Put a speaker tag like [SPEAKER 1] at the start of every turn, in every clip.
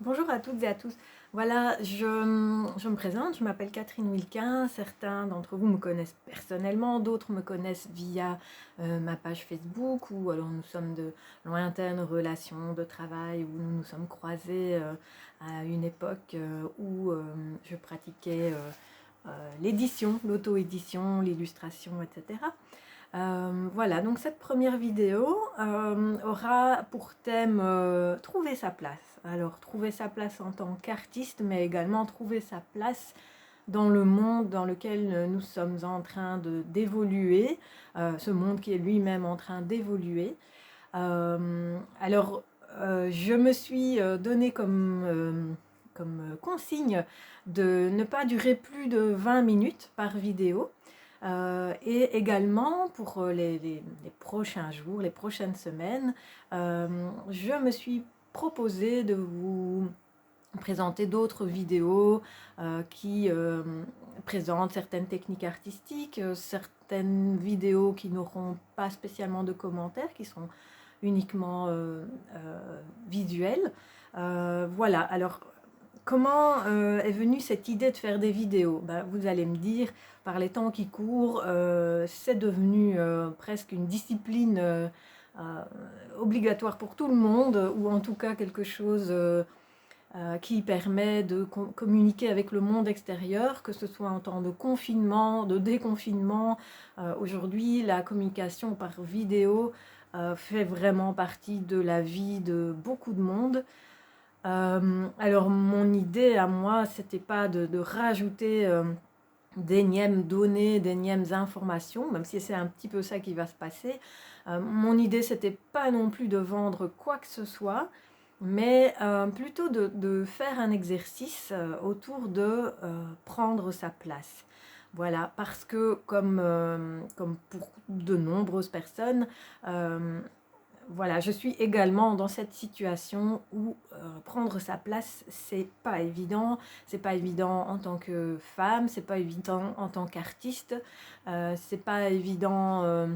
[SPEAKER 1] Bonjour à toutes et à tous. Voilà, je me présente, je m'appelle Catherine Wilquin. Certains d'entre vous me connaissent personnellement, d'autres me connaissent via ma page Facebook, ou alors nous sommes de lointaines relations de travail, où nous nous sommes croisés à une époque où je pratiquais l'édition, l'auto-édition, l'illustration, etc. Voilà, donc cette première vidéo aura pour thème trouver sa place. Alors, trouver sa place en tant qu'artiste, mais également trouver sa place dans le monde dans lequel nous sommes en train d'évoluer, ce monde qui est lui-même en train d'évoluer. Alors, je me suis donné comme consigne de ne pas durer plus de 20 minutes par vidéo. Et également pour les prochains jours, les prochaines semaines, je me suis proposé de vous présenter d'autres vidéos qui présentent certaines techniques artistiques, certaines vidéos qui n'auront pas spécialement de commentaires, qui sont uniquement visuelles. Voilà, alors comment est venue cette idée de faire des vidéos? Ben, vous allez me dire, par les temps qui courent, c'est devenu presque une discipline euh, obligatoire pour tout le monde, ou en tout cas quelque chose qui permet de communiquer avec le monde extérieur, que ce soit en temps de confinement, de déconfinement. Aujourd'hui, la communication par vidéo fait vraiment partie de la vie de beaucoup de monde. Alors mon idée à moi, c'était pas de rajouter d'énièmes données, d'énièmes informations, même si c'est un petit peu ça qui va se passer. Mon idée, c'était pas non plus de vendre quoi que ce soit, mais plutôt de faire un exercice autour de prendre sa place. Voilà, parce que comme pour de nombreuses personnes, euh, voilà, je suis également dans cette situation où prendre sa place, c'est pas évident. C'est pas évident en tant que femme, c'est pas évident en tant qu'artiste, c'est pas évident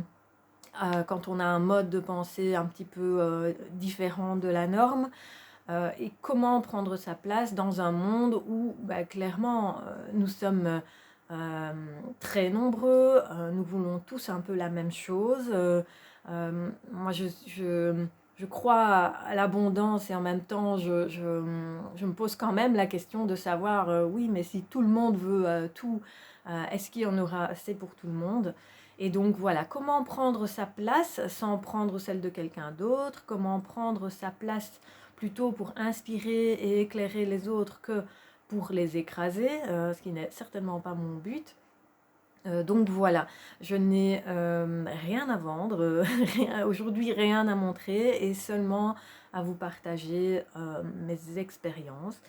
[SPEAKER 1] quand on a un mode de pensée un petit peu différent de la norme. Et comment prendre sa place dans un monde où bah, clairement nous sommes euh, très nombreux, nous voulons tous un peu la même chose. Moi, je crois à l'abondance et en même temps, je me pose quand même la question de savoir, oui, mais si tout le monde veut tout, est-ce qu'il y en aura assez pour tout le monde? Et donc voilà, comment prendre sa place sans prendre celle de quelqu'un d'autre? Comment prendre sa place plutôt pour inspirer et éclairer les autres que pour les écraser, ce qui n'est certainement pas mon but. Donc voilà, je n'ai rien à vendre, aujourd'hui rien à montrer et seulement à vous partager mes expériences.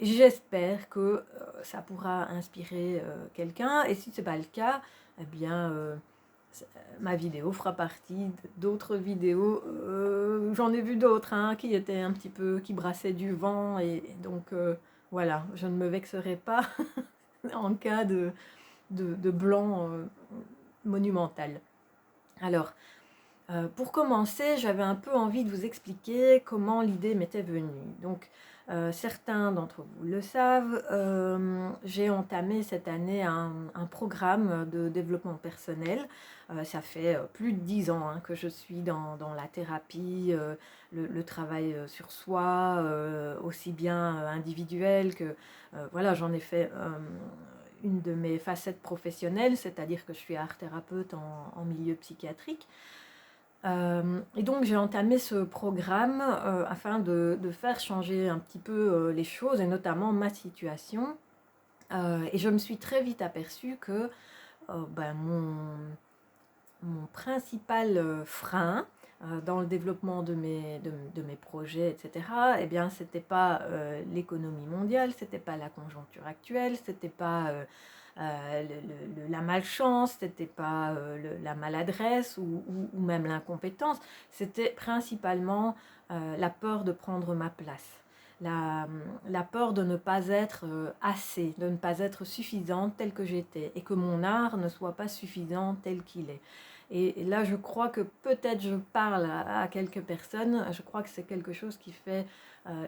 [SPEAKER 1] J'espère que ça pourra inspirer quelqu'un et si ce n'est pas le cas, eh bien ma vidéo fera partie d'autres vidéos. J'en ai vu d'autres hein, qui étaient un petit peu, qui brassaient du vent et donc voilà, je ne me vexerai pas en cas de blanc monumental. Alors, pour commencer, j'avais un peu envie de vous expliquer comment l'idée m'était venue. Donc, certains d'entre vous le savent, j'ai entamé cette année un programme de développement personnel. Ça fait plus de 10 ans hein, que je suis dans la thérapie, le travail sur soi, aussi bien individuel que... voilà, j'en ai fait une de mes facettes professionnelles, c'est-à-dire que je suis art thérapeute en milieu psychiatrique. Et donc j'ai entamé ce programme afin de faire changer un petit peu les choses et notamment ma situation. Et je me suis très vite aperçue que ben, mon principal frein dans le développement de mes projets, etc., eh bien, c'était pas l'économie mondiale, c'était pas la conjoncture actuelle, c'était pas la malchance, c'était pas la maladresse ou même l'incompétence, c'était principalement la peur de prendre ma place. La, la peur de ne pas être assez, de ne pas être suffisante telle que j'étais et que mon art ne soit pas suffisant tel qu'il est. Et là, je crois que peut-être je parle à quelques personnes. Je crois que c'est quelque chose qui fait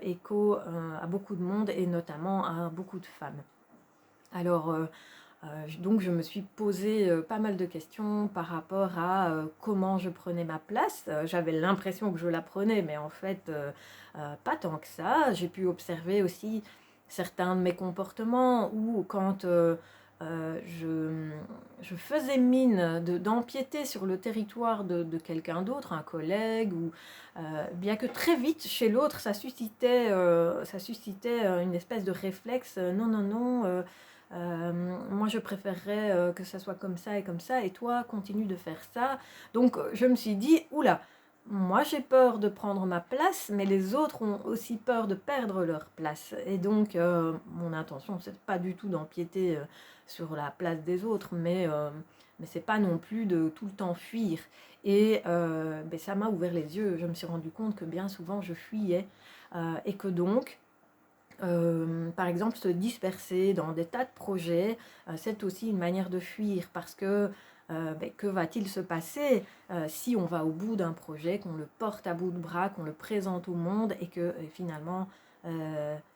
[SPEAKER 1] écho à beaucoup de monde et notamment à beaucoup de femmes. Alors, donc je me suis posé pas mal de questions par rapport à comment je prenais ma place. J'avais l'impression que je la prenais, mais en fait, pas tant que ça. J'ai pu observer aussi certains de mes comportements où quand je faisais mine d'empiéter sur le territoire de quelqu'un d'autre, un collègue, ou bien que très vite chez l'autre, ça suscitait une espèce de réflexe, non, non, non, moi je préférerais que ça soit comme ça, et toi continue de faire ça. Donc je me suis dit, oula, moi j'ai peur de prendre ma place, mais les autres ont aussi peur de perdre leur place. Et donc mon intention, c'est pas du tout d'empiéter sur la place des autres, mais c'est pas non plus de tout le temps fuir. Et ben, ça m'a ouvert les yeux. Je me suis rendu compte que bien souvent je fuyais et que donc par exemple, se disperser dans des tas de projets, c'est aussi une manière de fuir parce que ben, que va-t-il se passer si on va au bout d'un projet, qu'on le porte à bout de bras, qu'on le présente au monde et que finalement,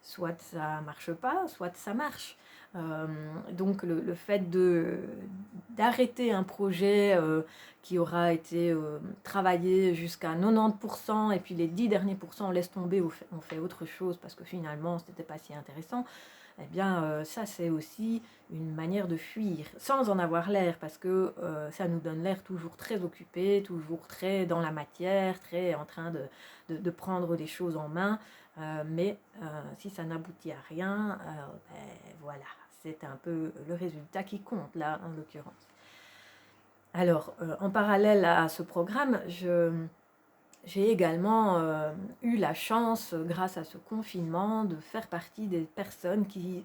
[SPEAKER 1] soit ça marche pas, soit ça marche. Euh, donc le fait d'arrêter un projet qui aura été travaillé jusqu'à 90% et puis les 10 derniers pourcents on laisse tomber, on fait autre chose parce que finalement ce n'était pas si intéressant, eh bien ça c'est aussi une manière de fuir sans en avoir l'air parce que ça nous donne l'air toujours très occupé, toujours très dans la matière, très en train de prendre des choses en main. Mais si ça n'aboutit à rien, ben, voilà, c'est un peu le résultat qui compte là en l'occurrence. Alors, en parallèle à ce programme, j'ai également eu la chance, grâce à ce confinement, de faire partie des personnes qui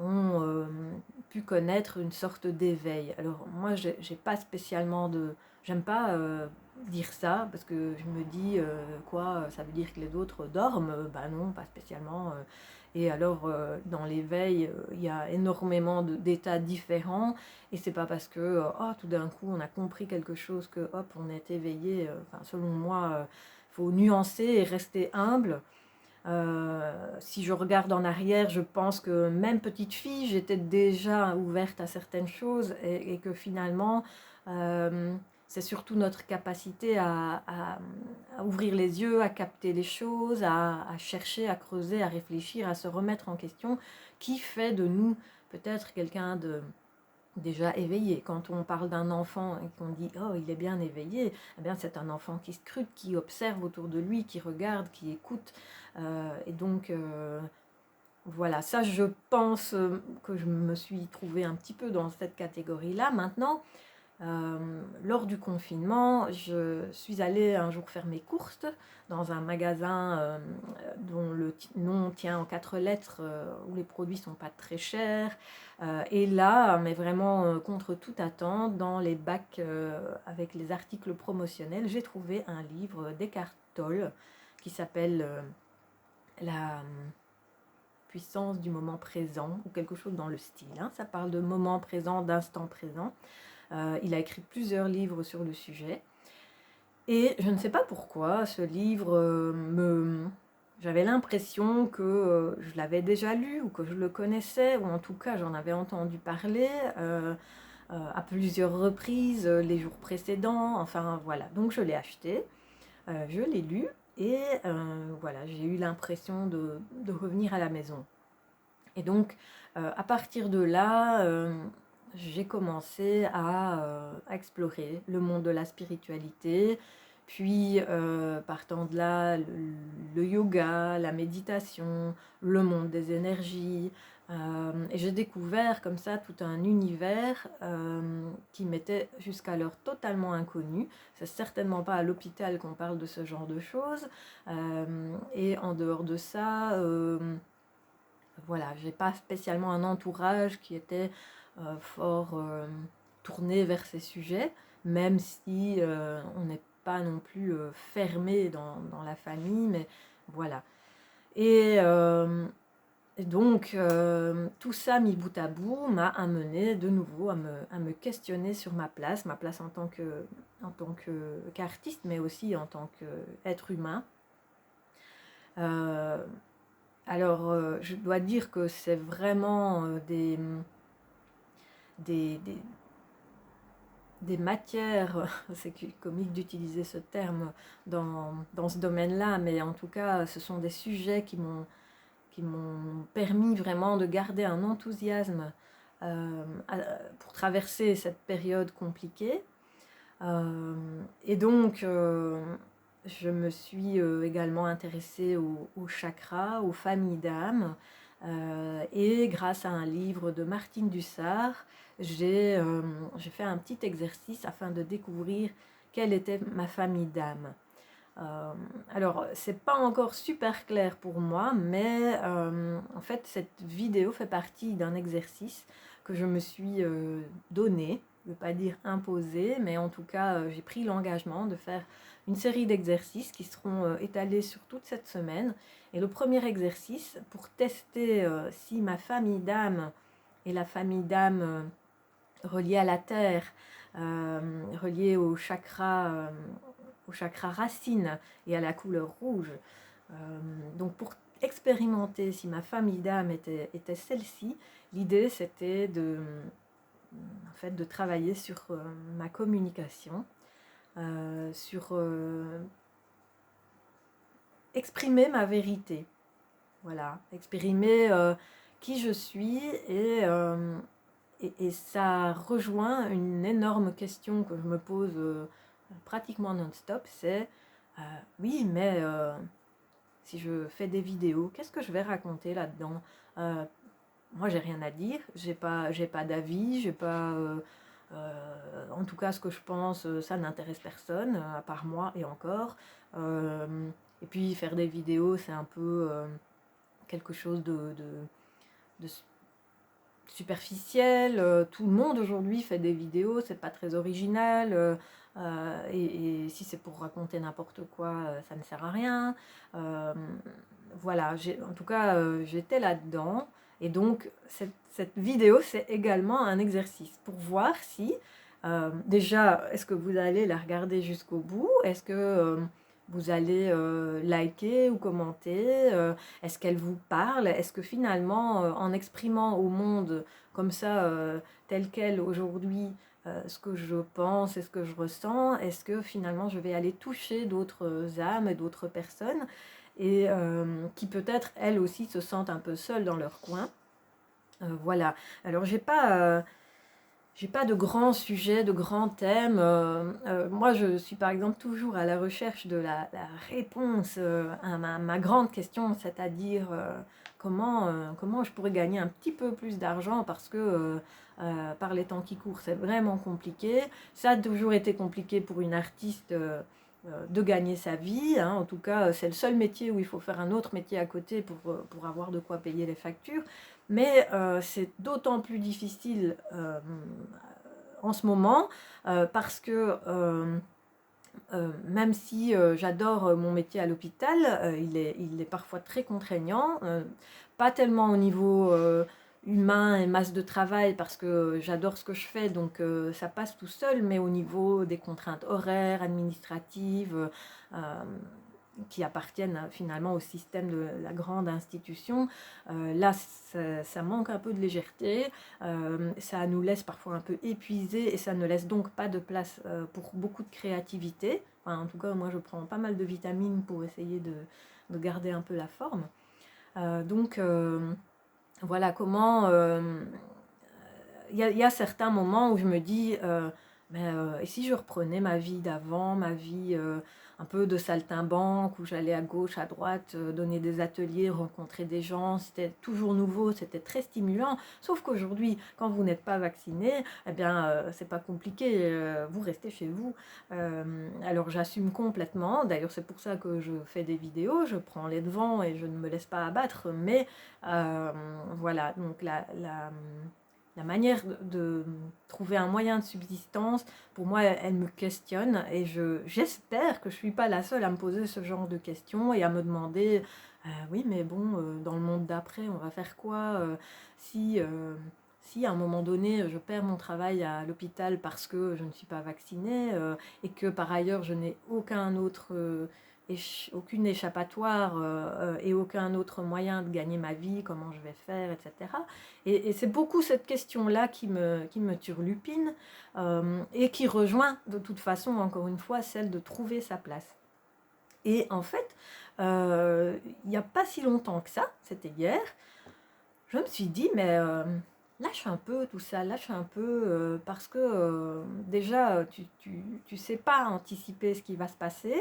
[SPEAKER 1] ont pu connaître une sorte d'éveil. Alors moi, j'ai pas spécialement de... J'aime pas dire ça, parce que je me dis, quoi, ça veut dire que les autres dorment? Bah non, pas spécialement. Et alors, dans l'éveil, il y a énormément d'états différents, et c'est pas parce que, oh, tout d'un coup, on a compris quelque chose que, hop, on est éveillé. Enfin, selon moi, il faut nuancer et rester humble. Si je regarde en arrière, je pense que même petite fille, j'étais déjà ouverte à certaines choses et que finalement, c'est surtout notre capacité à ouvrir les yeux, à capter les choses, à chercher, à creuser, à réfléchir, à se remettre en question, qui fait de nous peut-être quelqu'un de déjà éveillé. Quand on parle d'un enfant et qu'on dit oh il est bien éveillé, eh bien c'est un enfant qui scrute, qui observe autour de lui, qui regarde, qui écoute. Et donc voilà, ça je pense que je me suis trouvée un petit peu dans cette catégorie-là. Maintenant, lors du confinement, je suis allée un jour faire mes courses dans un magasin dont le nom tient en 4 lettres, où les produits sont pas très chers. Et là, mais vraiment contre toute attente, dans les bacs avec les articles promotionnels, j'ai trouvé un livre d'Eckhart Tolle qui s'appelle La puissance du moment présent, ou quelque chose dans le style, hein. Ça parle de moment présent, d'instant présent. Il a écrit plusieurs livres sur le sujet. Et je ne sais pas pourquoi, ce livre j'avais l'impression que je l'avais déjà lu, ou que je le connaissais, ou en tout cas j'en avais entendu parler à plusieurs reprises les jours précédents. Enfin voilà, donc je l'ai acheté, je l'ai lu, et voilà, j'ai eu l'impression de revenir à la maison. Et donc, à partir de là, j'ai commencé à explorer le monde de la spiritualité. Puis, partant de là, le yoga, la méditation, le monde des énergies. Et j'ai découvert comme ça tout un univers qui m'était jusqu'alors totalement inconnu. C'est certainement pas à l'hôpital qu'on parle de ce genre de choses. Et en dehors de ça, voilà, j'ai pas spécialement un entourage qui était fort tourné vers ces sujets, même si on n'est pas non plus fermé dans la famille, mais voilà. Et Et donc, tout ça mis bout à bout m'a amené de nouveau à me questionner sur ma place en tant qu'artiste, mais aussi en tant qu'être humain. Euh, je dois dire que c'est vraiment des, des, des matières, c'est comique d'utiliser ce terme dans ce domaine-là, mais en tout cas, ce sont des sujets qui m'ont permis vraiment de garder un enthousiasme pour traverser cette période compliquée. Et donc, je me suis également intéressée aux chakras, aux familles d'âmes. Et grâce à un livre de Martine Dussart, j'ai fait un petit exercice afin de découvrir quelle était ma famille d'âmes. Alors, c'est pas encore super clair pour moi, mais en fait, cette vidéo fait partie d'un exercice que je me suis donné, je ne veux pas dire imposé, mais en tout cas, j'ai pris l'engagement de faire une série d'exercices qui seront étalés sur toute cette semaine. Et le premier exercice, pour tester si ma famille d'âme et la famille d'âme reliée à la terre, reliée au chakra racine et à la couleur rouge. Donc pour expérimenter si ma famille d'âme était celle-ci, l'idée c'était en fait, de travailler sur ma communication, sur exprimer ma vérité. Voilà, exprimer qui je suis et ça rejoint une énorme question que je me pose pratiquement non-stop, c'est oui, mais si je fais des vidéos, qu'est-ce que je vais raconter là-dedans? Moi, j'ai rien à dire, j'ai pas d'avis, j'ai pas... en tout cas, ce que je pense, ça n'intéresse personne, à part moi et encore. Et puis, faire des vidéos, c'est un peu quelque chose de superficiel. Tout le monde aujourd'hui fait des vidéos, c'est pas très original. Et si c'est pour raconter n'importe quoi, ça ne sert à rien. Voilà, en tout cas, j'étais là-dedans. Et donc, cette vidéo, c'est également un exercice pour voir si, déjà, est-ce que vous allez la regarder jusqu'au bout? Est-ce que vous allez liker ou commenter? Est-ce qu'elle vous parle? Est-ce que finalement, en exprimant au monde comme ça, tel quel aujourd'hui, ce que je pense et ce que je ressens, est-ce que finalement je vais aller toucher d'autres âmes et d'autres personnes et qui peut-être elles aussi se sentent un peu seules dans leur coin. Voilà. Alors j'ai pas de grands sujets, de grands thèmes. Moi, je suis par exemple toujours à la recherche de la réponse à ma grande question, c'est-à-dire comment je pourrais gagner un petit peu plus d'argent parce que par les temps qui courent, c'est vraiment compliqué. Ça a toujours été compliqué pour une artiste de gagner sa vie. Hein. En tout cas, c'est le seul métier où il faut faire un autre métier à côté pour avoir de quoi payer les factures. Mais c'est d'autant plus difficile en ce moment parce que même si j'adore mon métier à l'hôpital, il est parfois très contraignant, pas tellement au niveau humain et masse de travail parce que j'adore ce que je fais, donc ça passe tout seul, mais au niveau des contraintes horaires, administratives, qui appartiennent finalement au système de la grande institution. Là, ça manque un peu de légèreté, ça nous laisse parfois un peu épuisés et ça ne laisse donc pas de place pour beaucoup de créativité. Enfin, en tout cas, moi, je prends pas mal de vitamines pour essayer de garder un peu la forme. Donc, voilà comment... Il y a certains moments où je me dis... et si je reprenais ma vie d'avant, ma vie un peu de saltimbanque, où j'allais à gauche, à droite, donner des ateliers, rencontrer des gens, c'était toujours nouveau, c'était très stimulant. Sauf qu'aujourd'hui, quand vous n'êtes pas vacciné, eh bien, c'est pas compliqué, vous restez chez vous. Alors j'assume complètement, d'ailleurs c'est pour ça que je fais des vidéos, je prends les devants et je ne me laisse pas abattre, mais voilà, donc la manière de trouver un moyen de subsistance, pour moi, elle me questionne et j'espère que je ne suis pas la seule à me poser ce genre de questions et à me demander, oui, mais bon, dans le monde d'après, on va faire quoi si, si à un moment donné, je perds mon travail à l'hôpital parce que je ne suis pas vaccinée et que par ailleurs, je n'ai aucune échappatoire et aucun autre moyen de gagner ma vie, comment je vais faire, etc. Et c'est beaucoup cette question-là qui me turlupine et qui rejoint de toute façon, encore une fois, celle de trouver sa place. Et en fait, il n'y a pas si longtemps que ça, c'était hier, je me suis dit, mais lâche un peu tout ça, lâche un peu, parce que déjà, tu sais pas anticiper ce qui va se passer.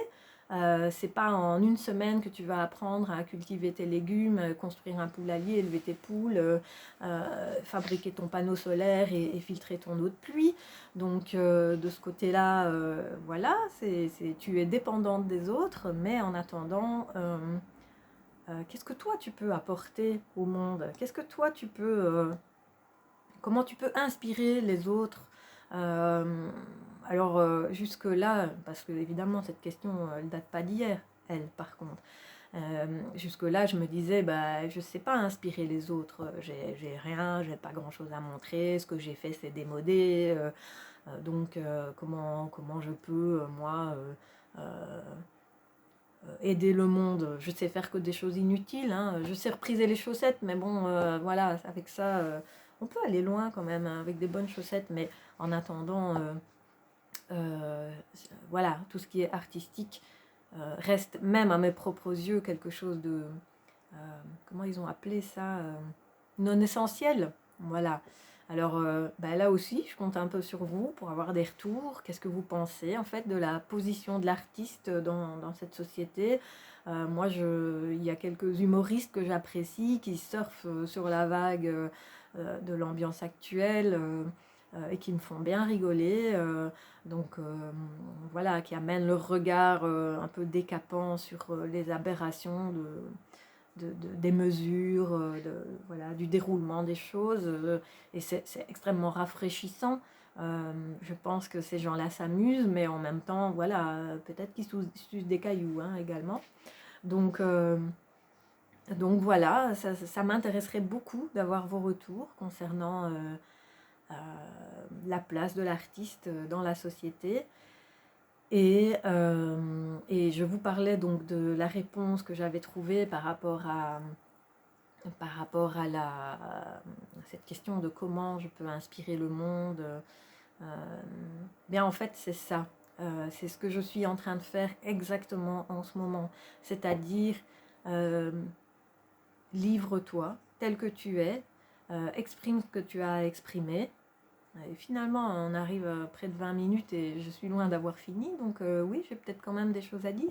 [SPEAKER 1] C'est pas en une semaine que tu vas apprendre à cultiver tes légumes, construire un poulailler, élever tes poules, fabriquer ton panneau solaire et filtrer ton eau de pluie. Donc de ce côté-là, voilà, tu es dépendante des autres, mais en attendant, qu'est-ce que toi tu peux apporter au monde? Qu'est-ce que toi tu peux, comment tu peux inspirer les autres? Euh, alors jusque-là, parce que évidemment cette question, elle date pas d'hier, elle par contre. Jusque-là, je me disais, bah, je sais pas inspirer les autres, j'ai rien, j'ai pas grand-chose à montrer, ce que j'ai fait c'est démodé, donc comment je peux, moi, euh, aider le monde. Je sais faire que des choses inutiles, hein. Je sais repriser les chaussettes, mais bon, voilà, avec ça, on peut aller loin quand même, hein, avec des bonnes chaussettes, mais en attendant, euh, voilà, tout ce qui est artistique reste, même à mes propres yeux, quelque chose de, euh, comment ils ont appelé ça, non essentiel. Voilà. Alors bah là aussi, je compte un peu sur vous pour avoir des retours. Qu'est-ce que vous pensez en fait de la position de l'artiste dans cette société? Moi, il y a quelques humoristes que j'apprécie qui surfent sur la vague de l'ambiance actuelle et qui me font bien rigoler. Donc voilà, qui amènent leur regard un peu décapant sur les aberrations des mesures, voilà, du déroulement des choses. Et c'est extrêmement rafraîchissant. Je pense que ces gens-là s'amusent, mais en même temps, voilà, peut-être qu'ils sucent des cailloux hein, également. Donc, donc voilà, ça m'intéresserait beaucoup d'avoir vos retours concernant la place de l'artiste dans la société. Et je vous parlais donc de la réponse que j'avais trouvée par rapport à cette question de comment je peux inspirer le monde. Bien en fait c'est ça. C'est ce que je suis en train de faire exactement en ce moment. C'est-à-dire euh, livre-toi tel que tu es, exprime ce que tu as à exprimer. Et finalement, on arrive à près de 20 minutes et je suis loin d'avoir fini, donc oui, j'ai peut-être quand même des choses à dire.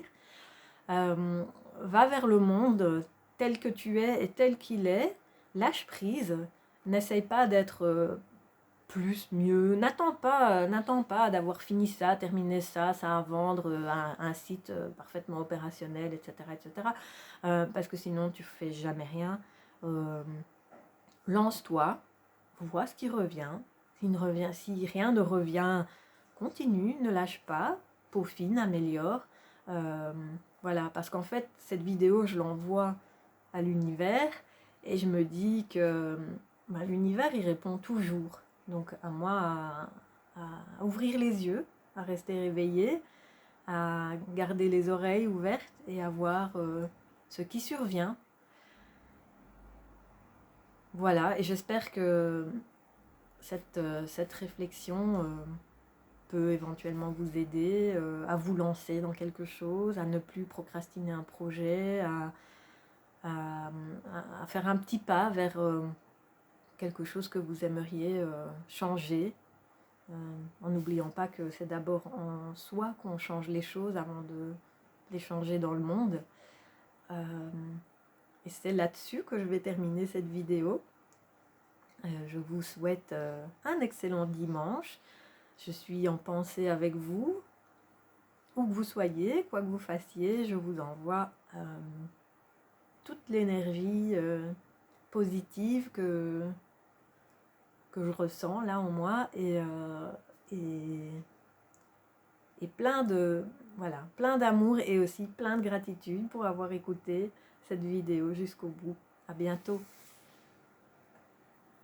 [SPEAKER 1] Va vers le monde tel que tu es et tel qu'il est, lâche prise, n'essaye pas d'être plus, mieux, n'attends pas d'avoir fini ça, terminé ça à vendre, un site parfaitement opérationnel, etc. etc. Parce que sinon tu fais jamais rien. Euh, Lance-toi, vois ce qui revient. Si rien ne revient, continue, ne lâche pas, peaufine, améliore. Euh, voilà, parce qu'en fait, cette vidéo, je l'envoie à l'univers et je me dis que bah, l'univers, il répond toujours. Donc à moi à ouvrir les yeux, à rester réveillé, à garder les oreilles ouvertes et à voir ce qui survient. Voilà, et j'espère que cette réflexion peut éventuellement vous aider à vous lancer dans quelque chose, à ne plus procrastiner un projet, à faire un petit pas vers quelque chose que vous aimeriez changer, en n'oubliant pas que c'est d'abord en soi qu'on change les choses avant de les changer dans le monde. Et c'est là-dessus que je vais terminer cette vidéo. Je vous souhaite un excellent dimanche. Je suis en pensée avec vous, où que vous soyez, quoi que vous fassiez. Je vous envoie toute l'énergie positive que je ressens là en moi et, et voilà, plein d'amour et aussi plein de gratitude pour avoir écouté cette vidéo jusqu'au bout. À bientôt.